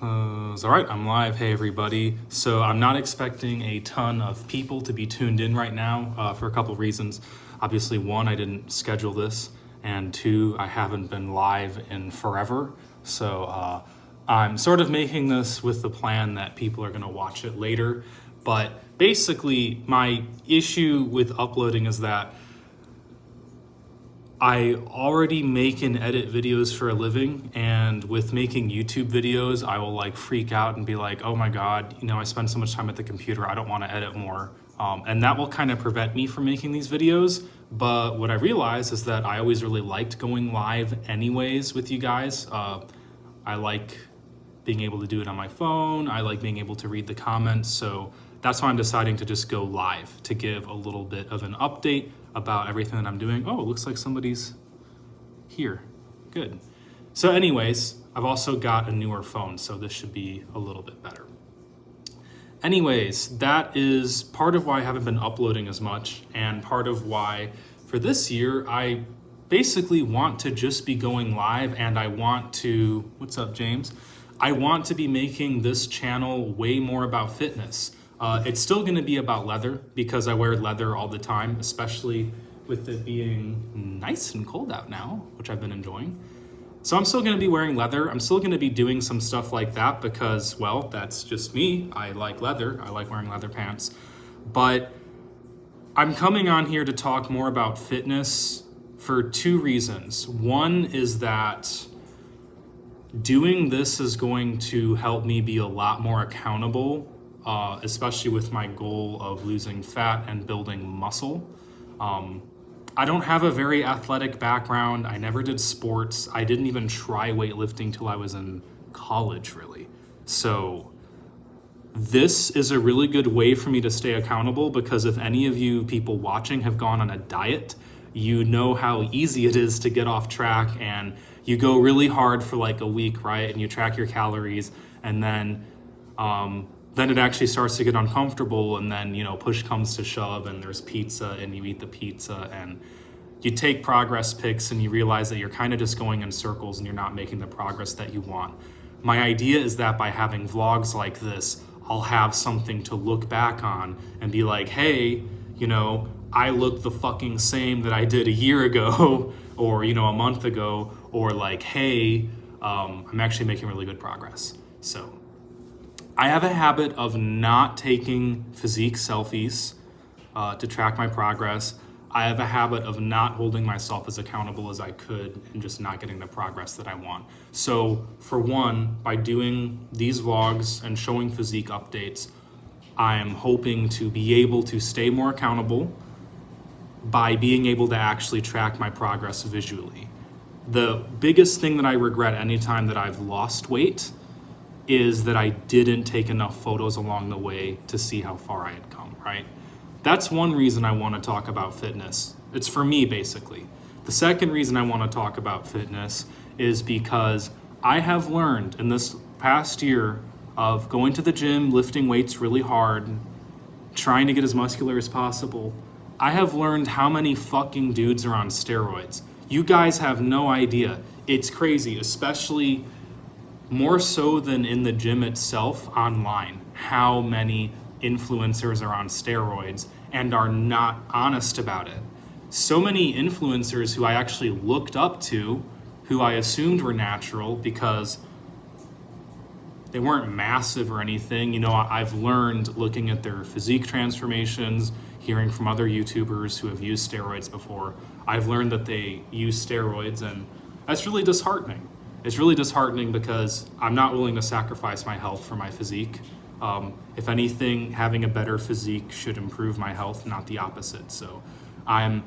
All right, I'm live. Hey, everybody. So I'm not expecting a ton of people to be tuned in right now for a couple of reasons. Obviously, one, I didn't schedule this, and two, I haven't been live in forever. So I'm sort of making this with the plan that people are going to watch it later. But basically, my issue with uploading is that I already make and edit videos for a living, and with making YouTube videos, I will like freak out and be like, oh my God, I spend so much time at the computer, I don't want to edit more. And that will kind of prevent me from making these videos. But what I realized is that I always really liked going live anyways with you guys. I like being able to do it on my phone. I like being able to read the comments. So that's why I'm deciding to just go live to give a little bit of an update about everything that I'm doing. Oh, it looks like somebody's here. Good. So anyways, I've also got a newer phone, so this should be a little bit better. Anyways, that is part of why I haven't been uploading as much, and part of why for this year, I basically want to just be going live, and I want to, what's up, James? I want to be making this channel way more about fitness. It's still going to be about leather because I wear leather all the time, especially with it being nice and cold out now, which I've been enjoying. So I'm still going to be wearing leather. I'm still going to be doing some stuff like that because, well, that's just me. I like leather. I like wearing leather pants. But I'm coming on here to talk more about fitness for two reasons. One is that doing this is going to help me be a lot more accountable, especially with my goal of losing fat and building muscle. I don't have a very athletic background. I never did sports. I didn't even try weightlifting till I was in college, really. So this is a really good way for me to stay accountable because if any of you people watching have gone on a diet, you know how easy it is to get off track and you go really hard for like a week, right? And you track your calories and then it actually starts to get uncomfortable and then, push comes to shove and there's pizza and you eat the pizza and you take progress pics and you realize that you're kind of just going in circles and you're not making the progress that you want. My idea is that by having vlogs like this, I'll have something to look back on and be like, hey, I look the fucking same that I did a year ago or, a month ago, or like, hey, I'm actually making really good progress. So I have a habit of not taking physique selfies to track my progress. I have a habit of not holding myself as accountable as I could and just not getting the progress that I want. So for one, by doing these vlogs and showing physique updates, I am hoping to be able to stay more accountable by being able to actually track my progress visually. The biggest thing that I regret anytime that I've lost weight is that I didn't take enough photos along the way to see how far I had come, right? That's one reason I want to talk about fitness. It's for me, basically. The second reason I want to talk about fitness is because I have learned in this past year of going to the gym, lifting weights really hard, trying to get as muscular as possible, I have learned how many fucking dudes are on steroids. You guys have no idea. It's crazy, especially more so than in the gym itself, online, how many influencers are on steroids and are not honest about it. So many influencers who I actually looked up to, who I assumed were natural because they weren't massive or anything. I've learned looking at their physique transformations, hearing from other YouTubers who have used steroids before, I've learned that they use steroids, and that's really disheartening. It's really disheartening because I'm not willing to sacrifice my health for my physique. If anything, having a better physique should improve my health, not the opposite. So I'm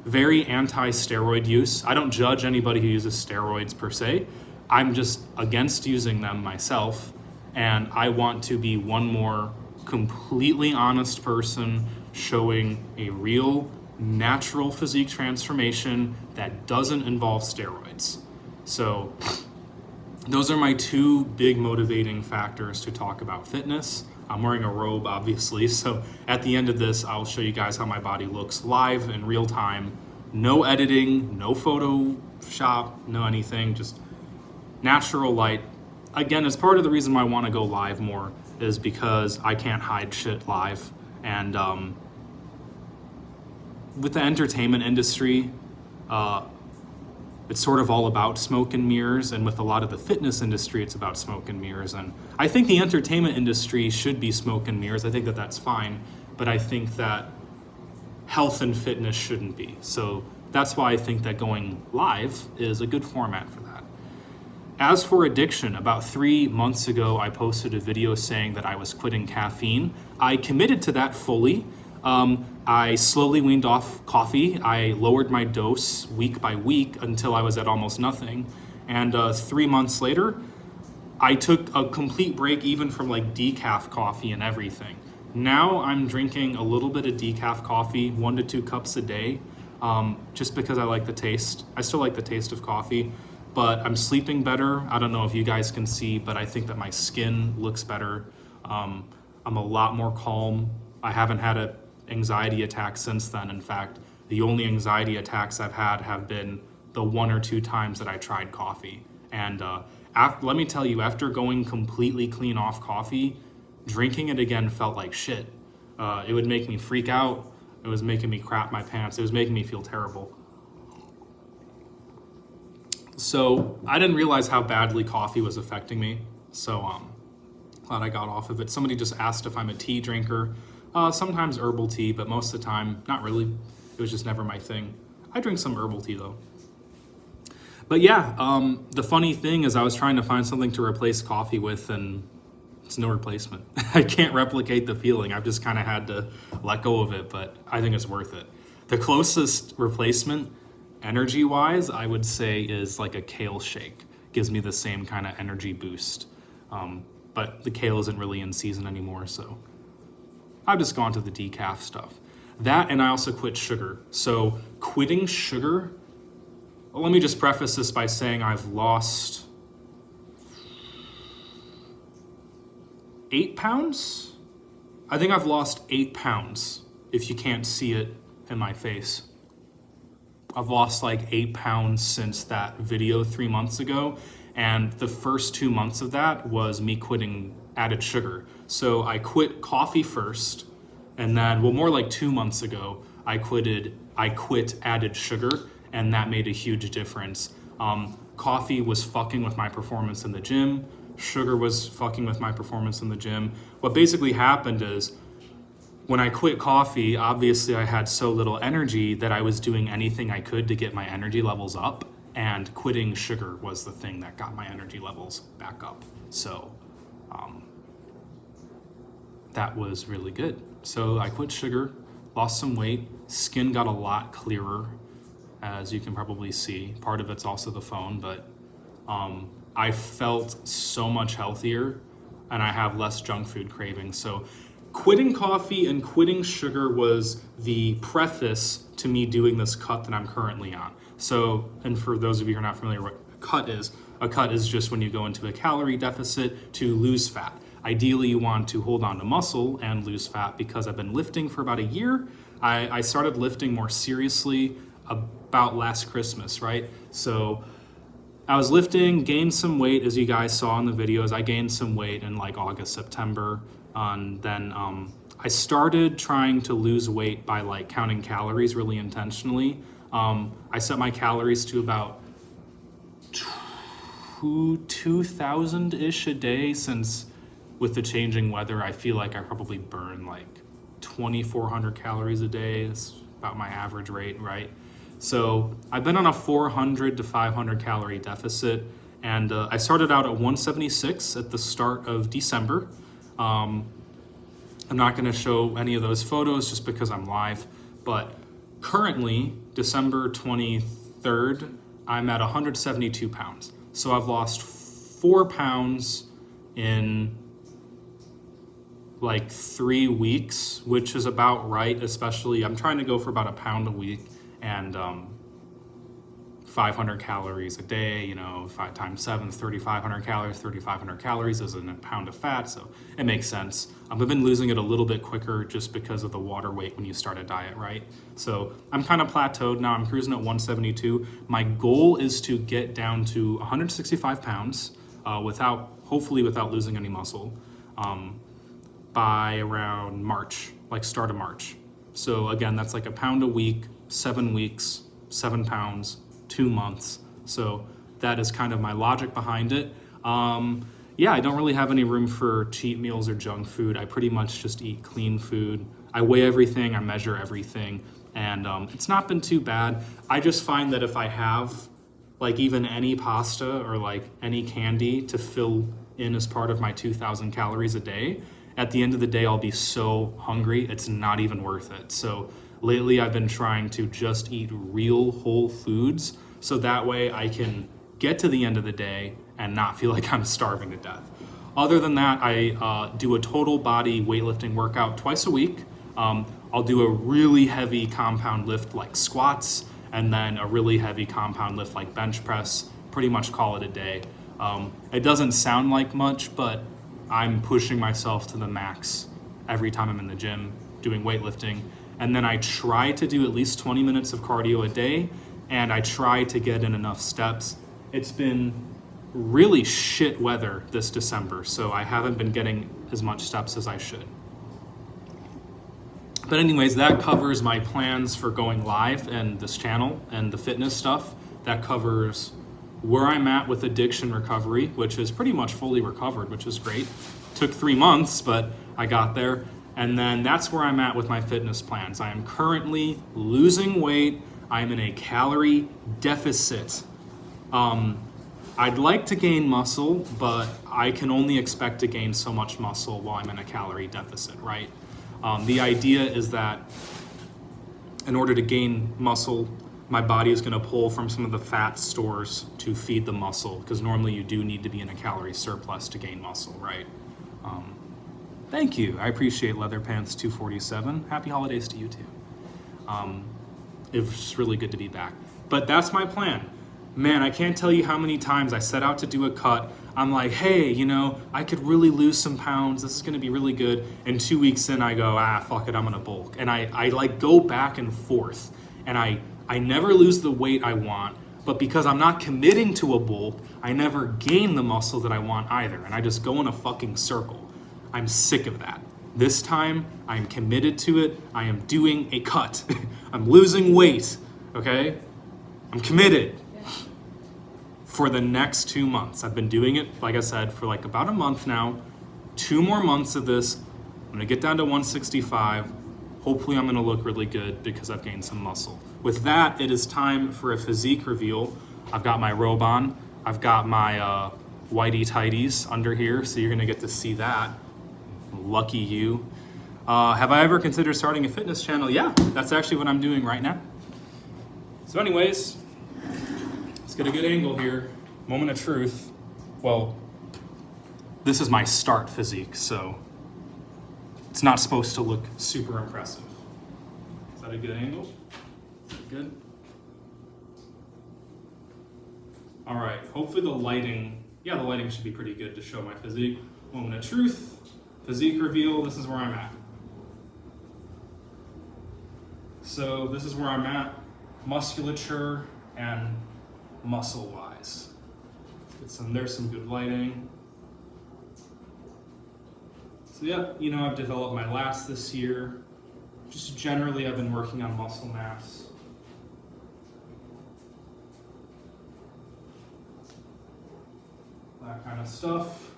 very anti-steroid use. I don't judge anybody who uses steroids per se. I'm just against using them myself, and I want to be one more completely honest person showing a real natural physique transformation that doesn't involve steroids. So those are my two big motivating factors to talk about fitness. I'm wearing a robe, obviously, so at the end of this, I'll show you guys how my body looks live in real time. No editing, no Photoshop, no anything, just natural light again, as part of the reason why I want to go live more is because I can't hide shit live. And with the entertainment industry, it's sort of all about smoke and mirrors, and with a lot of the fitness industry, it's about smoke and mirrors. And I think the entertainment industry should be smoke and mirrors. I think that that's fine, but I think that health and fitness shouldn't be. So that's why I think that going live is a good format for that. As for addiction, about 3 months ago, I posted a video saying that I was quitting caffeine. I committed to that fully. I slowly weaned off coffee. I lowered my dose week by week until I was at almost nothing. And 3 months later, I took a complete break even from like decaf coffee and everything. Now I'm drinking a little bit of decaf coffee, 1 to 2 cups a day, just because I like the taste. I still like the taste of coffee, but I'm sleeping better. I don't know if you guys can see, but I think that my skin looks better. I'm a lot more calm. I haven't had an anxiety attack since then. In fact, the only anxiety attacks I've had have been the 1 or 2 times that I tried coffee. And let me tell you, after going completely clean off coffee, drinking it again felt like shit. It would make me freak out. It was making me crap my pants. It was making me feel terrible. So I didn't realize how badly coffee was affecting me. So glad I got off of it. Somebody just asked if I'm a tea drinker. Sometimes herbal tea, but most of the time, not really. It was just never my thing. I drink some herbal tea though. But yeah, the funny thing is I was trying to find something to replace coffee with, and it's no replacement. I can't replicate the feeling. I've just kind of had to let go of it, but I think it's worth it. The closest replacement, energy-wise, I would say is like a kale shake. Gives me the same kind of energy boost. But the kale isn't really in season anymore, so I've just gone to the decaf stuff. That, and I also quit sugar. So quitting sugar, well, let me just preface this by saying I've lost 8 pounds? I think I've lost 8 pounds, if you can't see it in my face. I've lost like 8 pounds since that video 3 months ago. And the first 2 months of that was me quitting added sugar. So I quit coffee first, and then, well, more like 2 months ago, I quit added sugar, and that made a huge difference. Coffee was fucking with my performance in the gym. Sugar was fucking with my performance in the gym. What basically happened is, when I quit coffee, obviously I had so little energy that I was doing anything I could to get my energy levels up, and quitting sugar was the thing that got my energy levels back up. So that was really good. So I quit sugar, lost some weight, skin got a lot clearer, as you can probably see. Part of it's also the phone, but I felt so much healthier, and I have less junk food cravings. So quitting coffee and quitting sugar was the preface to me doing this cut that I'm currently on. So, and for those of you who are not familiar with what a cut is just when you go into a calorie deficit to lose fat. Ideally, you want to hold on to muscle and lose fat. Because I've been lifting for about a year, I started lifting more seriously about last Christmas, right? So I was lifting, gained some weight, as you guys saw in the videos. I gained some weight in like August, September. And then I started trying to lose weight by like counting calories really intentionally. I set my calories to about 2,000-ish a day, since with the changing weather, I feel like I probably burn like 2,400 calories a day. It's about my average rate, right? So I've been on a 400 to 500 calorie deficit, and I started out at 176 at the start of December. I'm not going to show any of those photos just because I'm live, but currently, December 23rd, I'm at 172 pounds. So I've lost 4 pounds in like 3 weeks, which is about right, especially I'm trying to go for about a pound a week and 500 calories a day, 5 times 7, 3,500 calories. 3,500 calories is in a pound of fat, so it makes sense. I've been losing it a little bit quicker just because of the water weight when you start a diet, right? So I'm kind of plateaued now. I'm cruising at 172. My goal is to get down to 165 pounds hopefully without losing any muscle, by around March, like start of March. So again, that's like a pound a week, 7 weeks, 7 pounds, 2 months. So that is kind of my logic behind it. Yeah, I don't really have any room for cheat meals or junk food. I pretty much just eat clean food. I weigh everything, I measure everything, and it's not been too bad. I just find that if I have like even any pasta or like any candy to fill in as part of my 2,000 calories a day, at the end of the day, I'll be so hungry, it's not even worth it. So lately I've been trying to just eat real whole foods so that way I can get to the end of the day and not feel like I'm starving to death. Other than that, I do a total body weightlifting workout twice a week. I'll do a really heavy compound lift like squats, and then a really heavy compound lift like bench press, pretty much call it a day. It doesn't sound like much, but I'm pushing myself to the max every time I'm in the gym doing weightlifting. And then I try to do at least 20 minutes of cardio a day, and I try to get in enough steps. It's been really shit weather this December, so I haven't been getting as much steps as I should. But anyways, that covers my plans for going live and this channel and the fitness stuff. That covers where I'm at with addiction recovery, which is pretty much fully recovered, which is great. Took 3 months, but I got there. And then that's where I'm at with my fitness plans. I am currently losing weight. I'm in a calorie deficit. I'd like to gain muscle, but I can only expect to gain so much muscle while I'm in a calorie deficit, right? The idea is that in order to gain muscle, my body is going to pull from some of the fat stores to feed the muscle, because normally you do need to be in a calorie surplus to gain muscle, right? Thank you. I appreciate Leather Pants 247. Happy holidays to you too. It was really good to be back. But that's my plan. Man, I can't tell you how many times I set out to do a cut. I'm like, hey, you know, I could really lose some pounds. This is gonna be really good. And 2 weeks in, I go, fuck it, I'm gonna bulk. And I like go back and forth. And I never lose the weight I want, but because I'm not committing to a bulk, I never gain the muscle that I want either. And I just go in a fucking circle. I'm sick of that. This time, I'm committed to it. I am doing a cut. I'm losing weight, okay? I'm committed. For the next 2 months. I've been doing it, like I said, for like about a month now. 2 more months of this. I'm gonna get down to 165. Hopefully I'm gonna look really good because I've gained some muscle. With that, it is time for a physique reveal. I've got my robe on. I've got my whitey tighties under here, so you're gonna get to see that. Lucky you. Have I ever considered starting a fitness channel? Yeah, that's actually what I'm doing right now. So anyways, let's get a good angle here. Moment of truth. Well, this is my start physique, so it's not supposed to look super impressive. Is that a good angle? Is that good? All right, hopefully the lighting should be pretty good to show my physique. Moment of truth, physique reveal, this is where I'm at. So this is where I'm at, musculature and muscle-wise. There's some good lighting. So yeah, you know, I've developed my lats this year. Just generally, I've been working on muscle mass. That kind of stuff.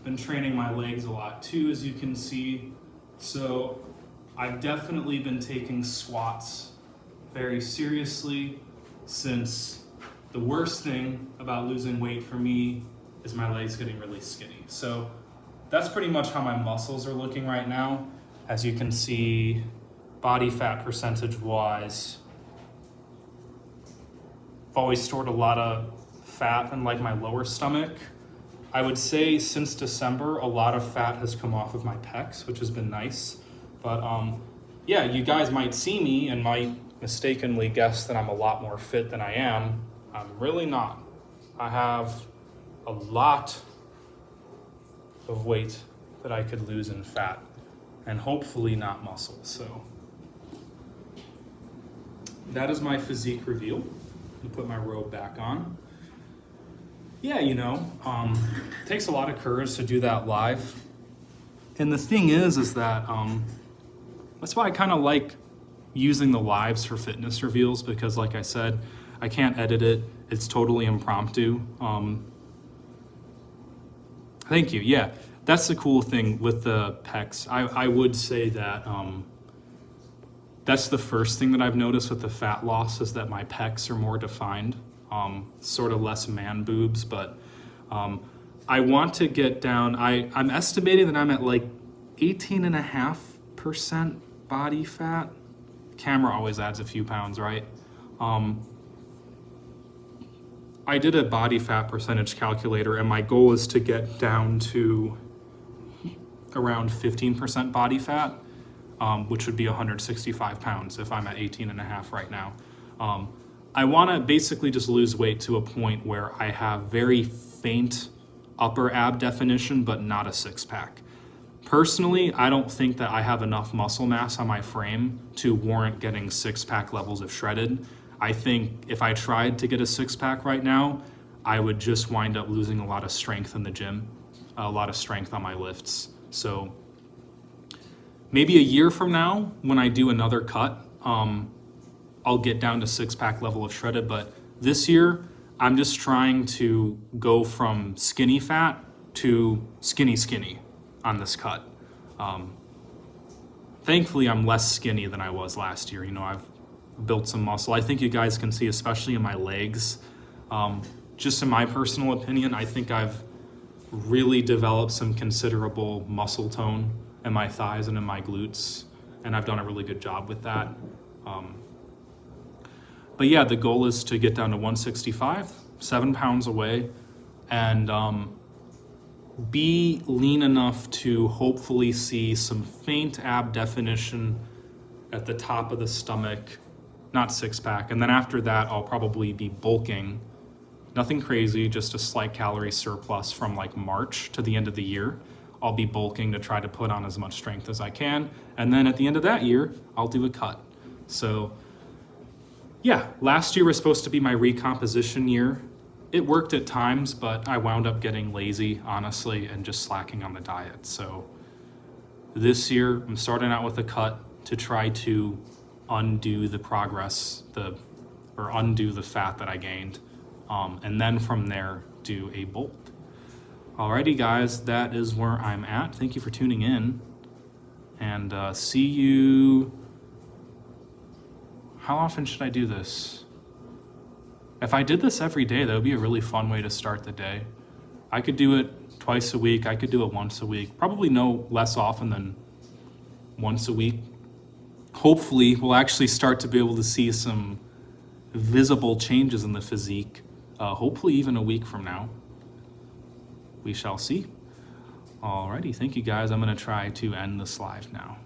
Been training my legs a lot too, as you can see. So I've definitely been taking squats very seriously, since the worst thing about losing weight for me is my legs getting really skinny. So that's pretty much how my muscles are looking right now. As you can see, body fat percentage wise, I've always stored a lot of fat in like my lower stomach. I would say since December, a lot of fat has come off of my pecs, which has been nice. But yeah, you guys might see me and might mistakenly guess that I'm a lot more fit than I am. I'm really not. I have a lot of weight that I could lose in fat, and hopefully not muscle. So that is my physique reveal. me put my robe back on. Yeah, you know, it takes a lot of courage to do that live. And the thing is that that's why I kind of like using the lives for fitness reveals, because like I said, I can't edit it. It's totally impromptu. Thank you. Yeah, that's the cool thing with the pecs. I would say that that's the first thing that I've noticed with the fat loss, is that my pecs are more defined, sort of less man boobs, but I want to get down, I'm estimating that I'm at like 18.5% body fat. Camera always adds a few pounds, right? I did a body fat percentage calculator, and my goal is to get down to around 15% body fat, which would be 165 pounds if I'm at 18.5 right now. I want to basically just lose weight to a point where I have very faint upper ab definition, but not a six-pack. Personally, I don't think that I have enough muscle mass on my frame to warrant getting six-pack levels of shredded. I think if I tried to get a six-pack right now, I would just wind up losing a lot of strength in the gym, a lot of strength on my lifts. So maybe a year from now, when I do another cut, I'll get down to six-pack level of shredded. But this year, I'm just trying to go from skinny fat to skinny on this cut. Thankfully, I'm less skinny than I was last year. You know, I've built some muscle. I think you guys can see, especially in my legs. Just in my personal opinion, I think I've really developed some considerable muscle tone in my thighs and in my glutes, and I've done a really good job with that. But yeah, the goal is to get down to 165, 7 pounds away, and be lean enough to hopefully see some faint ab definition at the top of the stomach, not six-pack. And then after that, I'll probably be bulking. Nothing crazy, just a slight calorie surplus from like March to the end of the year. I'll be bulking to try to put on as much strength as I can. And then at the end of that year, I'll do a cut. So yeah, last year was supposed to be my recomposition year. It worked at times, but I wound up getting lazy, honestly, and just slacking on the diet. So this year, I'm starting out with a cut to try to undo the progress, or undo the fat that I gained. And then from there, do a bulk. Alrighty, guys, that is where I'm at. Thank you for tuning in, and see you. How often should I do this? If I did this every day, that would be a really fun way to start the day. I could do it twice a week. I could do it once a week. Probably no less often than once a week. Hopefully, we'll actually start to be able to see some visible changes in the physique. Hopefully even a week from now. We shall see. Alrighty, thank you guys. I'm gonna try to end this live now.